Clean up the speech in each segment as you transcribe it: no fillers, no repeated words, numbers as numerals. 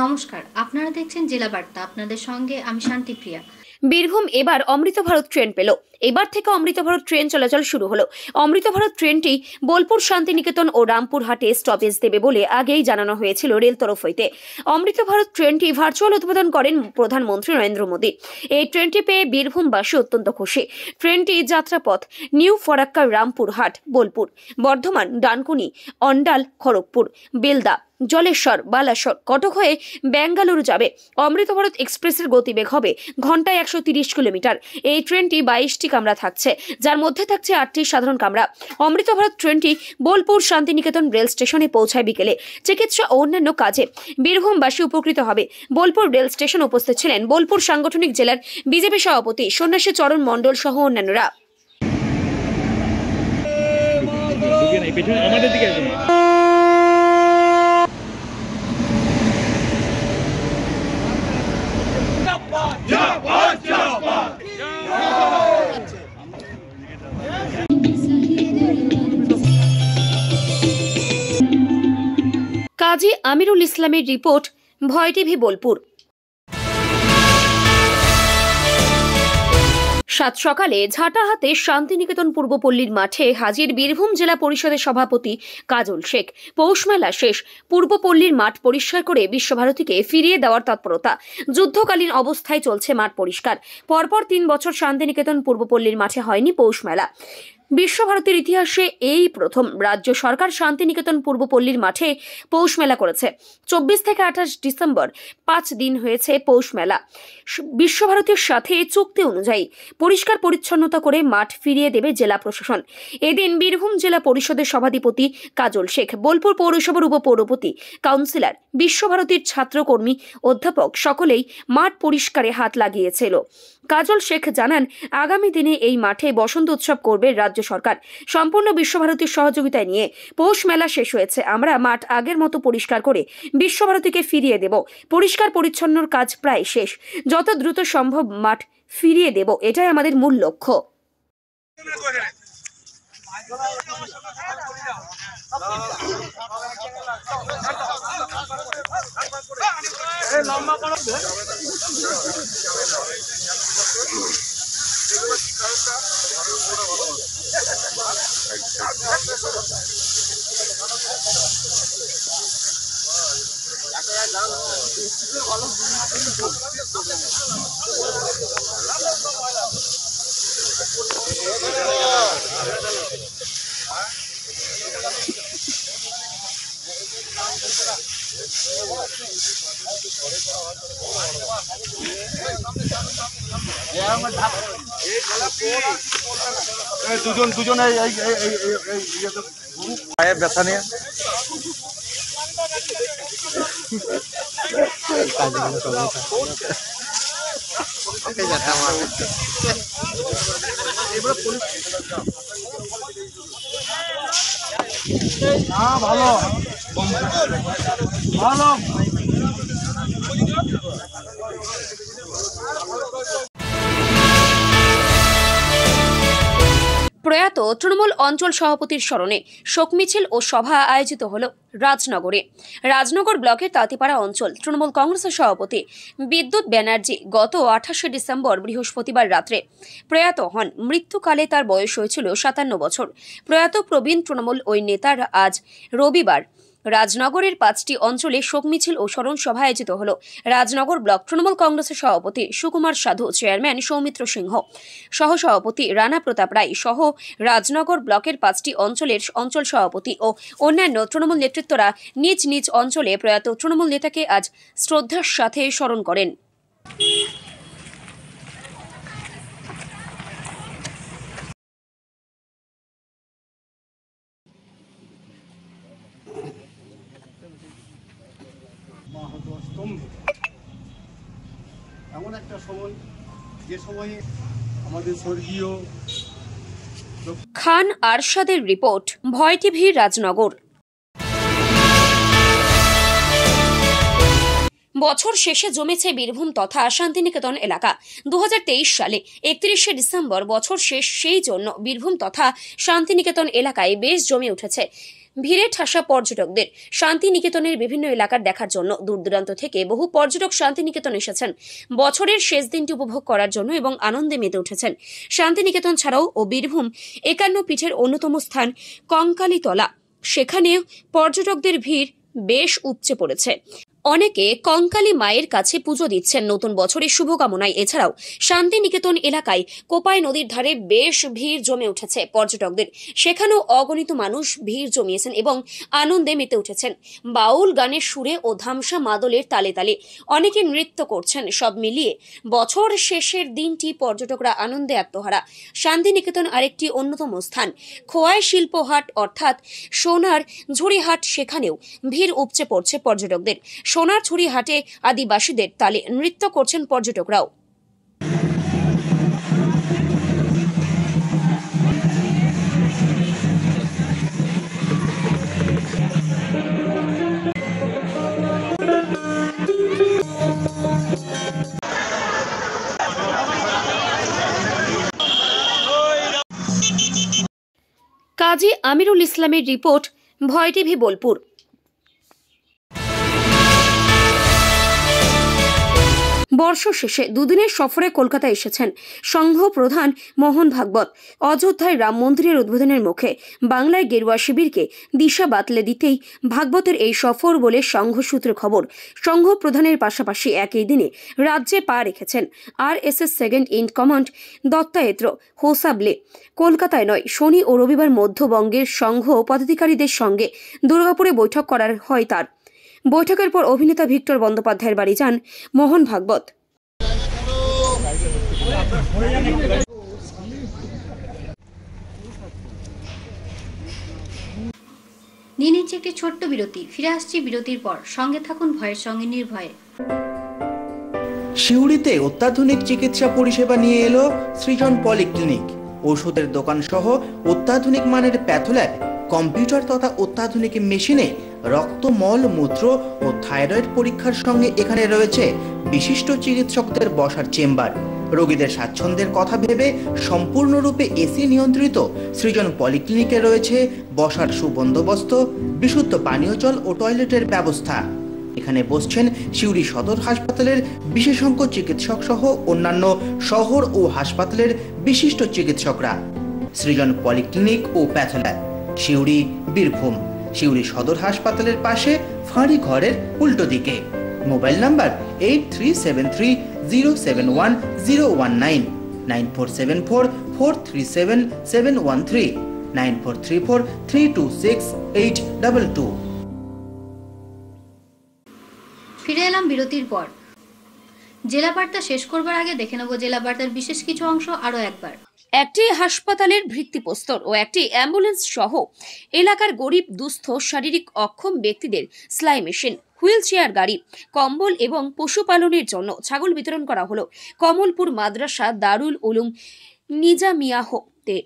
নমস্কার, আপনারা দেখছেন জেলা বার্তা। আপনাদের সঙ্গে আমি শান্তিপ্রিয়া। বীরভূম এবার অমৃত ভারত ট্রেন পেল। এবার থেকে অমৃত ভারত ট্রেন চলাচল শুরু হলো। অমৃত ভারত ট্রেনটি বোলপুর, শান্তিনিকেতন ও রামপুরহাটে স্টপেজ দেবে বলে আগেই জানানো হয়েছিল রেল তরফ হইতে। অমৃত ভারত ট্রেনটি ভার্চুয়াল উদ্বোধন করেন প্রধানমন্ত্রী নরেন্দ্র মোদী। এই ট্রেনটি পেয়ে বীরভূমবাসী অত্যন্ত খুশি। ট্রেনটি যাত্রাপথ নিউ ফরাক্কা, রামপুরহাট, বোলপুর, বর্ধমান, ডানকুনি, অন্ডাল, খড়গপুর, বেলদা, জলেশ্বর, বালাসর, কটক হয়ে বেঙ্গালুরু যাবে। অমৃত ভারত এক্সপ্রেসের গতিবেগ হবে ঘন্টায় 130 কিলোমিটার। এই ট্রেনটি 22টি কামরা থাকছে, যার মধ্যে থাকছে 8টি সাধারণ কামরা। অমৃত ভারত ট্রেনটি বোলপুর শান্তিনিকেতন রেল স্টেশনে পৌঁছায় বিকেলে। চিকিৎসা ও অন্যান্য কাজে বীরভূমবাসী উপকৃত হবে। বোলপুর রেল স্টেশন উপস্থিত ছিলেন বোলপুর সাংগঠনিক জেলার বিজেপি সভাপতি সন্ন্যাসী চরণ মণ্ডল সহ অন্যান্যরা। কাজী আমিরুল ইসলামের রিপোর্ট, ভয় টিভি, বোলপুর। সাত সকালে ঝাঁটা হাতে শান্তিনিকেতন পূর্বপল্লীর মাঠে হাজির বীরভূম জেলা পরিষদের সভাপতি কাজল শেখ। পৌষমেলা শেষ, পূর্বপল্লীর মাঠ পরিষ্কার করে বিশ্বভারতীকে ফিরিয়ে দেওয়ার তৎপরতা। যুদ্ধকালীন অবস্থায় চলছে মাঠ পরিষ্কার। পরপর 3 বছর শান্তিনিকেতন পূর্বপল্লীর মাঠে হয়নি পৌষমেলা। বিশ্বভারতীর ইতিহাসে এই প্রথম রাজ্য সরকার শান্তিনিকেতন পূর্বপল্লীর মাঠে পৌষ মেলা করেছে। 24 থেকে 28 ডিসেম্বর 5 দিন হয়েছে পৌষ মেলা। বিশ্বভারতীর সাথে চুক্তি অনুযায়ী পরিষ্কার পরিচ্ছন্নতা করে মাঠ ফিরিয়ে দেবে জেলা প্রশাসন। এদিন বীরভূম জেলা পরিষদের সভাধিপতি কাজল শেখ, বোলপুর পৌরসভার উপপৌরপতি, কাউন্সিলর, বিশ্বভারতীর ছাত্রকর্মী, অধ্যাপক সকলেই মাঠ পরিষ্কারে হাত লাগিয়েছিল। কাজল শেখ জানান, আগামী দিনে এই মাঠে বসন্ত উৎসব করবে রাজ্য সরকার। সম্পূর্ণ বিশ্বভারতীর সহযোগিতায় নিয়ে পৌষ মেলা শেষ হয়েছে। আমরা মাঠ আগের মতো পরিষ্কার করে বিশ্বভারতীকে ফিরিয়ে দেব। পরিষ্কার পরিচ্ছন্নর কাজ প্রায় শেষ। যত দ্রুত সম্ভব মাঠ ফিরিয়ে দেব, এটাই আমাদের মূল লক্ষ্য। দুজন পায়ের ব্যথা নিয়ে ভালো ভালো। প্রয়াত তৃণমূল অঞ্চল সভাপতির স্মরণে শোক মিছিল ও সভা আয়োজিত হল রাজনগরে। রাজনগর ব্লকের তাঁতিপাড়া অঞ্চল তৃণমূল কংগ্রেসের সভাপতি বিদ্যুৎ ব্যানার্জি গত 28শে ডিসেম্বর বৃহস্পতিবার রাত্রে প্রয়াত হন। মৃত্যুকালে তার বয়স হয়েছিল 57 বছর। প্রয়াত প্রবীণ তৃণমূল ওই নেতার আজ রবিবার রাজনগরের 5টি অঞ্চলে শোক মিছিল ও স্মরণ সভা আয়োজিত হল। রাজনগর ব্লক তৃণমূল কংগ্রেসের সভাপতি সুকুমার সাধু, চেয়ারম্যান সৌমিত্র সিংহ, সহসভাপতি রানা প্রতাপ রায় সহ রাজনগর ব্লকের 5টি অঞ্চলের অঞ্চল সভাপতি ও অন্যান্য তৃণমূল নেতৃত্বরা নিজ নিজ অঞ্চলে প্রয়াত তৃণমূল নেতাকে আজ শ্রদ্ধার সাথে স্মরণ করেন। এমন একটা সময়, যে সময়ে আমাদের স্বর্গীয় খান আরশাদের রিপোর্ট, ভয় টিভি, রাজনগর। বছর শেষে জমেছে বীরভূম তথা শান্তিনিকেতন এলাকা। 2023 সালে 31শে ডিসেম্বর বছর শেষ, সেই জন্য বীরভূম তথা শান্তিনিকেতন এলাকায় বেশ জমে উঠেছে। ভিড়ে ঠাসা পর্যটকদের। শান্তিনিকেতনের বিভিন্ন এলাকার দেখার জন্য দূর দূরান্ত থেকে বহু পর্যটক শান্তিনিকেতন এসেছেন বছরের শেষ দিনটি উপভোগ করার জন্য এবং আনন্দে মেতে উঠেছেন। শান্তিনিকেতন ছাড়াও ও বীরভূম 51 পীঠের অন্যতম স্থান কঙ্কালীতলা, সেখানেও পর্যটকদের ভিড় বেশ উপচে পড়েছে। অনেকে কঙ্কালী মায়ের কাছে পুজো দিচ্ছেন নতুন বছরের শুভকামনায়। এছাড়াও শান্তিনিকেতন এলাকায় কোপাই নদীর ধারে বেশ ভিড় জমে উঠেছে পর্যটকদের, সেখানেও অগণিত মানুষ ভিড় জমিয়েছেন এবং আনন্দে মেতে উঠেছেন। বাউল গানের সুরে ও ধামসা মাদলের তালে তালে অনেকে নৃত্য করছেন। সব মিলিয়ে বছর শেষের দিনটি পর্যটকরা আনন্দে আত্মহারা। শান্তিনিকেতন আরেকটি অন্যতম স্থান খোয়াই শিল্পহাট অর্থাৎ সোনার ঝুড়িহাট, সেখানেও ভিড় উপচে পড়ছে পর্যটকদের। সোনার ছড়ি হাটে আদিবাসীদের তালে নৃত্য করছেন পর্যটকরাও। কাজী আমিরুল ইসলামের রিপোর্ট, ভয় টিভি বোলপুর। বর্ষ শেষে দুদিনের সফরে কলকাতা এসেছেন সংঘ প্রধান মোহন ভাগবত। অযোধ্যায় রাম মন্দিরের উদ্বোধনের মুখে বাংলায় গেরুয়া শিবিরকে দিশা বাতলে দিতেই ভাগবতের এই সফর বলে সংঘ সূত্রে খবর। সংঘ প্রধানের পাশাপাশি একই দিনে রাজ্যে পা রেখেছেন RSS সেকেন্ড ইন কমান্ড দত্তায়েত্র হোসাবলে। কলকাতায় নয়, শনি ও রবিবার মধ্যবঙ্গের সংঘ পদাধিকারীদের সঙ্গে দুর্গাপুরে বৈঠক করার হয় তার। বৈঠকের পর অভিনেতা ভিক্টর বন্দ্যোপাধ্যায়ের বাড়ি যান মোহন ভাগবত। নিয়ে নিচ্ছে একটি ছোট্ট বিরতি, ফিরে আসছি বিরতির পর। সঙ্গে থাকুন ভয়ের সঙ্গে নির্ভয়ে। সিউড়িতে অত্যাধুনিক চিকিৎসা পরিষেবা নিয়ে এলো সৃজন পলিক্লিনিক। ওষুধের দোকান সহ অত্যাধুনিক মানের প্যাথোল্যাব, কম্পিউটার তথা অত্যাধুনিক মেশিনে রক্ত, মল, মূত্র ও থাইরয়েড পরীক্ষার সঙ্গে এখানে রয়েছে বিশিষ্ট চিকিৎসকদের বসার চেম্বার। রোগীদের স্বাচ্ছন্দ্যের কথা ভেবে সম্পূর্ণরূপে এসি নিয়ন্ত্রিত সৃজন পলিক্লিনিকে রয়েছে বসার সুবন্দোবস্ত, বিশুদ্ধ পানীয় জল ও টয়লেটের ব্যবস্থা। এখানে বসছেন সিউড়ি সদর হাসপাতালের বিশেষজ্ঞ চিকিৎসক সহ অন্যান্য শহর ও হাসপাতালের বিশিষ্ট চিকিৎসকরা। সৃজন পলিক্লিনিক ও প্যাথোল্যাব, সিউড়ি, বীরভূম। সিউড়ি সদর হাসপাতালের পাশে ফাঁড়ি ঘরের উল্টো দিকে। Mobile number 8373071019, 9474437713, 9434326822। ফিরে এলাম বিরতির পর। জেলা বার্তা শেষ করবার আগে দেখে নেব জেলা বার্তার বিশেষ কিছু অংশ আরো একবার। একটি হাসপাতালের ভিত্তিপ্রস্তর ও একটি অ্যাম্বুলেন্স সহ এলাকার গরিব, দুস্থ, শারীরিক অক্ষম ব্যক্তিদের সেলাই মেশিন, হুইল চেয়ার গাড়ি, কম্বল এবং পশুপালনের জন্য ছাগল বিতরণ করা হলো কমলপুর মাদ্রাসা দারুল উলুম নিজামিয়াহতে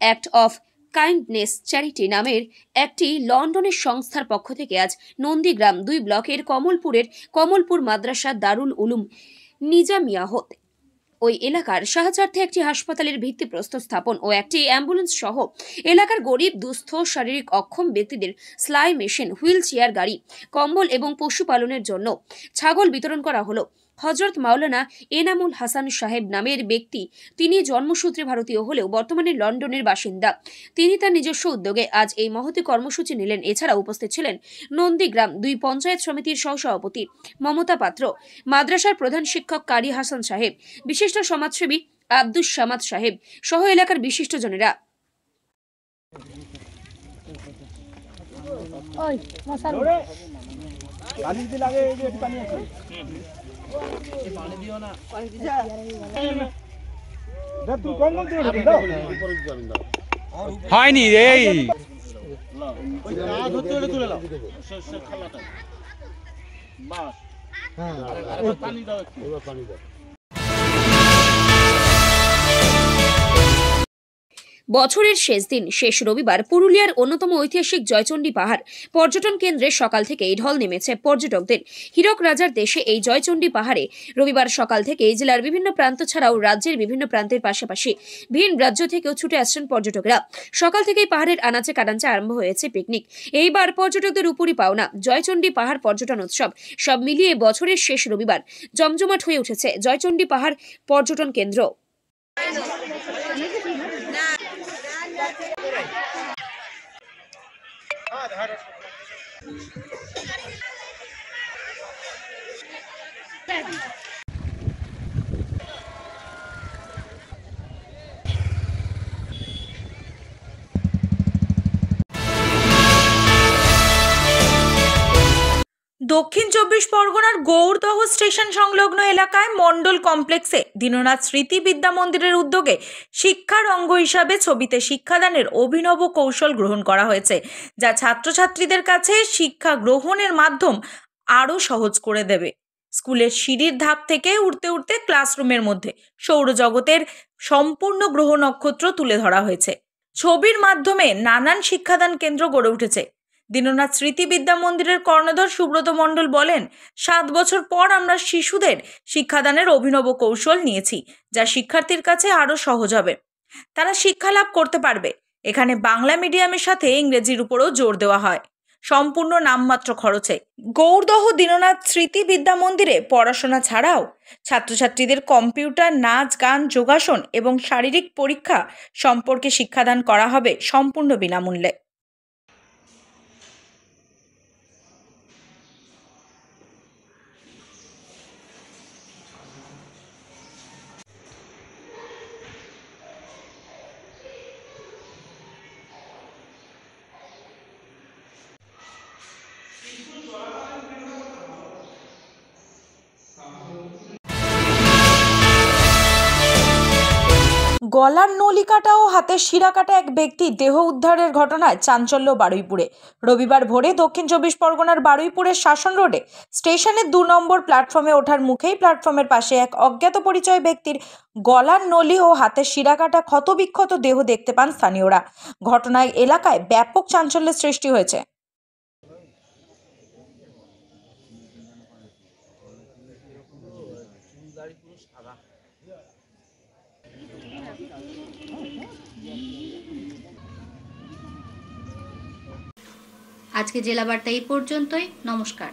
অ্যাক্ট অফ কাইন্ডনেস চ্যারিটি নামের একটি লন্ডনের সংস্থার পক্ষ থেকে আজ নন্দীগ্রাম 2 ব্লকের কমলপুরের কমলপুর মাদ্রাসা দারুল উলুম নিজামিয়াহত ওই এলাকার সাহায্যার্থে একটি হাসপাতালের ভিত্তিপ্রস্তর স্থাপন ও একটি অ্যাম্বুলেন্স সহ এলাকার গরিব, দুস্থ, শারীরিক অক্ষম ব্যক্তিদের সেলাই মেশিন, হুইল চেয়ার গাড়ি, কম্বল এবং পশুপালনের জন্য ছাগল বিতরণ করা হলো। হযরত মাওলানা এনামুল হাসান সাহেব নামের ব্যক্তি, তিনি জন্মসূত্রে ভারতীয় হলেও বর্তমানে লন্ডনের বাসিন্দা। তিনি তার নিজস্ব উদ্যোগে আজ এই মহতী কর্মসূচি নিলেন। এছাড়া উপস্থিত ছিলেন নন্দীগ্রাম 2 পঞ্চায়েত সমিতির সহসভাপতি মমতা পাত্র, মাদ্রাসার প্রধান শিক্ষক কারি হাসান সাহেব, বিশিষ্ট সমাজসেবী আব্দুস সামাদ সাহেব সহ এলাকার বিশিষ্টজনেরা। হয়নি এই বছরের শেষ দিন শেষ রবিবার পুরুলিয়ার অন্যতম ঐতিহাসিক জয়চণ্ডী পাহাড় পর্যটন কেন্দ্রে সকাল থেকেই ঢল নেমেছে পর্যটকদের। হীরক রাজার দেশে এই জয়চণ্ডী পাহাড়ে রবিবার সকাল থেকে জেলার বিভিন্ন প্রান্ত ছাড়াও রাজ্যের বিভিন্ন প্রান্তের পাশাপাশি ভিন রাজ্য থেকেও ছুটে আসছেন পর্যটকরা। সকাল থেকেই পাহাড়ের আনাচে কানাচে আরম্ভ হয়েছে পিকনিক। এইবার পর্যটকদের উপরই পাওনা জয়চণ্ডী পাহাড় পর্যটন উৎসব। সব মিলিয়ে বছরের শেষ রবিবার জমজমাট হয়ে উঠেছে জয়চণ্ডী পাহাড় পর্যটন কেন্দ্র। দক্ষিণ চব্বিশ পরগনার গৌরদহ স্টেশন সংলগ্ন এলাকায় মন্ডল কমপ্লেক্সে দীননাথ স্মৃতি বিদ্যা মন্দিরের উদ্যোগে শিক্ষার অঙ্গ হিসাবে ছবিতে শিক্ষাদানের অভিনব কৌশল গ্রহণ করা হয়েছে, যা ছাত্রছাত্রীদের কাছে শিক্ষা গ্রহণের মাধ্যম আরও সহজ করে দেবে। স্কুলের সিঁড়ির ধাপ থেকে উঠতে উঠতে ক্লাসরুমের মধ্যে সৌরজগতের সম্পূর্ণ গ্রহ নক্ষত্র তুলে ধরা হয়েছে। ছবির মাধ্যমে নানান শিক্ষাদান কেন্দ্র গড়ে উঠেছে। দীননাথ স্মৃতি বিদ্যা মন্দিরের কর্ণধার সুব্রত মণ্ডল বলেন, 7 বছর পর আমরা শিশুদের শিক্ষাদানের অভিনব কৌশল নিয়েছি, যা শিক্ষার্থীর কাছে আরও সহজ হবে। তারা শিক্ষা লাভ করতে পারবে। এখানে বাংলা মিডিয়ামের সাথে ইংরেজির উপরও জোর দেওয়া হয়, সম্পূর্ণ নামমাত্র খরচে। গৌরদহ দীননাথ স্মৃতি বিদ্যা মন্দিরে পড়াশোনা ছাড়াও ছাত্রছাত্রীদের কম্পিউটার, নাচ, গান, যোগাসন এবং শারীরিক পরীক্ষা সম্পর্কে শিক্ষাদান করা হবে সম্পূর্ণ বিনামূল্যে। গলার নলি কাটা ও হাতের শিরা কাটা এক ব্যক্তির দেহ উদ্ধারের ঘটনায় চাঞ্চল্য বারুইপুরে। রবিবার ভোরে দক্ষিণ চব্বিশ পরগনার বারুইপুরের শাসন রোডে স্টেশনের 2 নম্বর প্ল্যাটফর্মে ওঠার মুখেই প্ল্যাটফর্মের পাশে এক অজ্ঞাত পরিচয় ব্যক্তির গলার নলি ও হাতের শিরা কাটা ক্ষতবিক্ষত দেহ দেখতে পান স্থানীয়রা। ঘটনায় এলাকায় ব্যাপক চাঞ্চল্যের সৃষ্টি হয়েছে। আজকে জেলা বার্তা এই পর্যন্তই। নমস্কার।